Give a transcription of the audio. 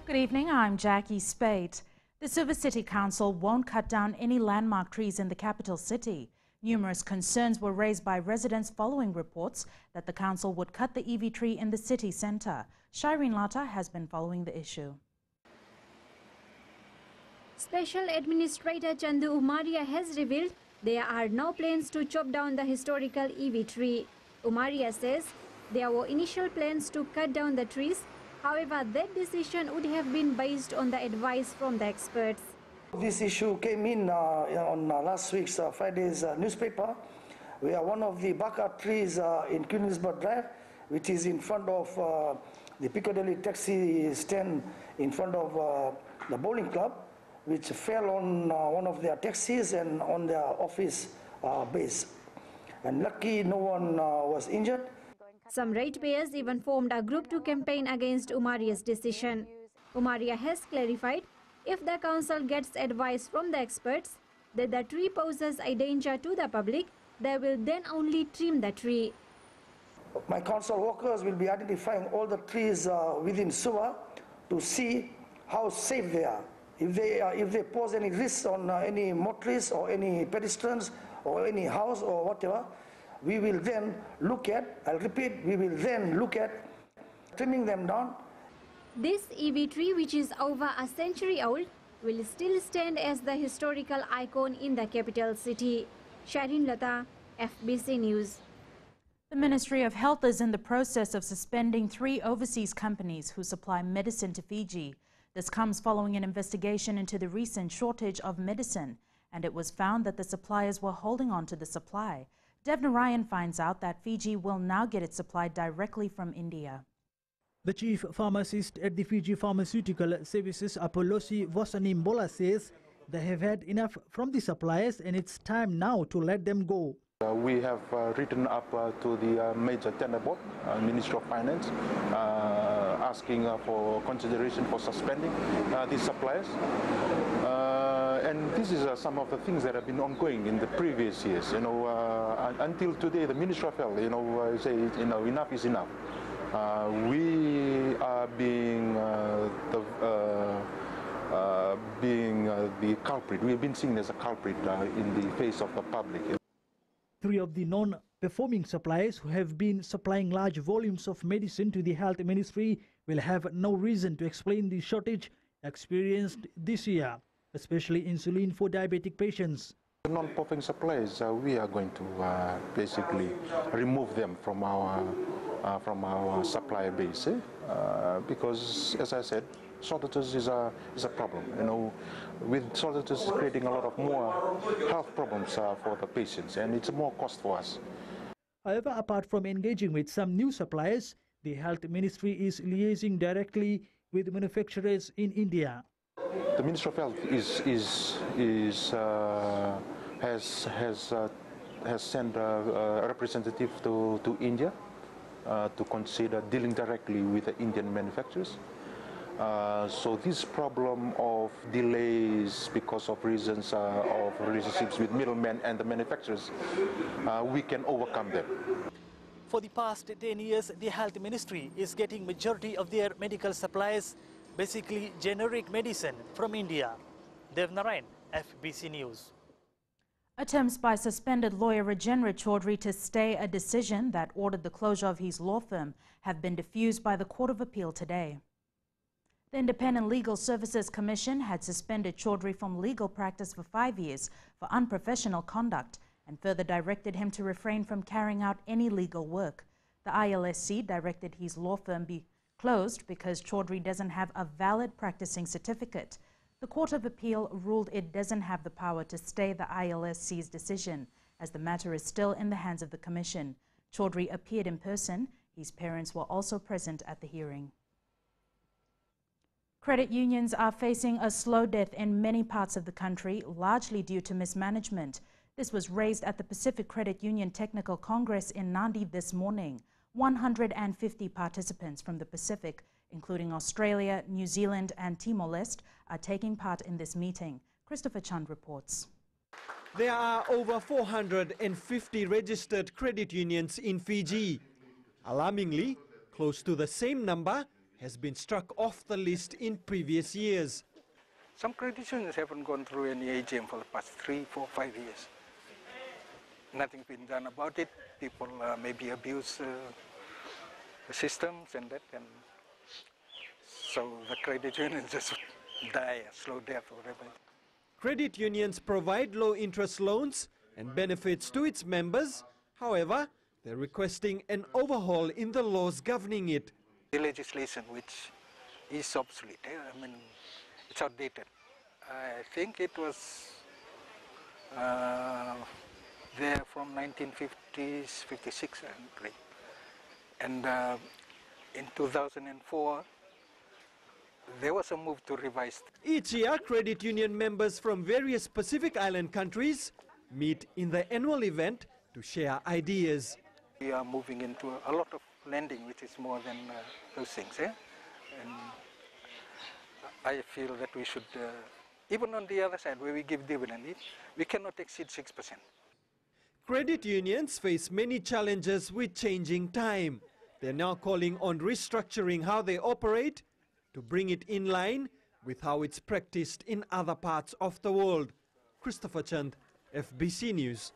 Good evening, I'm Jackie Spate. The Suva City Council won't cut down any landmark trees in the capital city. Numerous concerns were raised by residents following reports that the council would cut the EV tree in the city centre. Shireen Lata has been following the issue. Special Administrator Chandu Umaria has revealed there are no plans to chop down the historical EV tree. Umaria says there were initial plans to cut down the trees. However, that decision would have been based on the advice from the experts. This issue came in on last week's Friday's newspaper, where one of the baka trees in Queensburg Drive, which is in front of the Piccadilly taxi stand in front of the bowling club, which fell on one of their taxis and on their office base. And lucky no one was injured. Some ratepayers even formed a group to campaign against Umaria's decision. Umaria has clarified if the council gets advice from the experts that the tree poses a danger to the public, they will then only trim the tree. My council workers will be identifying all the trees within Suva to see how safe they are. If they pose any risks on any motorists or any pedestrians or any house or whatever, we will then look at, I'll repeat, we will then look at trimming them down. This EV tree, which is over a century old, will still stand as the historical icon in the capital city. Shireen Lata, FBC News. The Ministry of Health is in the process of suspending 3 overseas companies who supply medicine to Fiji. This comes following an investigation into the recent shortage of medicine, and it was found that the suppliers were holding on to the supply. Devna Ryan finds out that Fiji will now get its supply directly from India. The chief pharmacist at the Fiji Pharmaceutical Services, Apollosi Vosanimbola, says they have had enough from the suppliers and it's time now to let them go. We have written up to the major tender board, Ministry of Finance, asking for consideration for suspending these suppliers. And this is some of the things that have been ongoing in the previous years. Until today, the Ministry of Health, say, enough is enough. We are being the culprit. We have been seen as a culprit in the face of the public. 3 of the non-performing suppliers who have been supplying large volumes of medicine to the Health Ministry will have no reason to explain the shortage experienced this year, especially insulin for diabetic patients. The non-performing suppliers, we are going to basically remove them from our supply base, because, as I said, shortages is a problem. With shortages creating a lot of more health problems for the patients, and it's more cost for us. However, apart from engaging with some new suppliers, the Health Ministry is liaising directly with manufacturers in India. The Ministry of Health has sent a representative to India to consider dealing directly with the Indian manufacturers. So this problem of delays because of reasons of relationships with middlemen and the manufacturers, we can overcome them. For the past 10 years, the Health Ministry is getting majority of their medical supplies, basically generic medicine, from India. Devna Ryan, FBC News. Attempts by suspended lawyer Rajendra Chaudhry to stay a decision that ordered the closure of his law firm have been diffused by the Court of Appeal today. The Independent Legal Services Commission had suspended Chaudhry from legal practice for 5 years for unprofessional conduct and further directed him to refrain from carrying out any legal work. The ILSC directed his law firm be closed because Chaudhry doesn't have a valid practicing certificate. The Court of Appeal ruled it doesn't have the power to stay the ILSC's decision, as the matter is still in the hands of the Commission. Chaudhry appeared in person. His parents were also present at the hearing. Credit unions are facing a slow death in many parts of the country, largely due to mismanagement. This was raised at the Pacific Credit Union Technical Congress in Nadi this morning. 150 participants from the Pacific, including Australia, New Zealand and Timor-Leste, are taking part in this meeting. Christopher Chand reports. There are over 450 registered credit unions in Fiji. Alarmingly, close to the same number has been struck off the list in previous years. Some credit unions haven't gone through any AGM for the past 3, 4, 5 years. Nothing's been done about it. People maybe abuse the systems and that, and so the credit unions just die a slow death or whatever. Credit unions provide low-interest loans and benefits to its members. However, they're requesting an overhaul in the laws governing it. The legislation which is obsolete, I mean, it's outdated. I think it was there from 1950s, 56, and in 2004, there was a move to revise. Each year, credit union members from various Pacific Island countries meet in the annual event to share ideas. We are moving into a lot of lending, which is more than those things. And I feel that we should, even on the other side where we give dividend, we cannot exceed 6%. Credit unions face many challenges with changing time. They're now calling on restructuring how they operate to bring it in line with how it's practiced in other parts of the world. Christopher Chand, FBC News.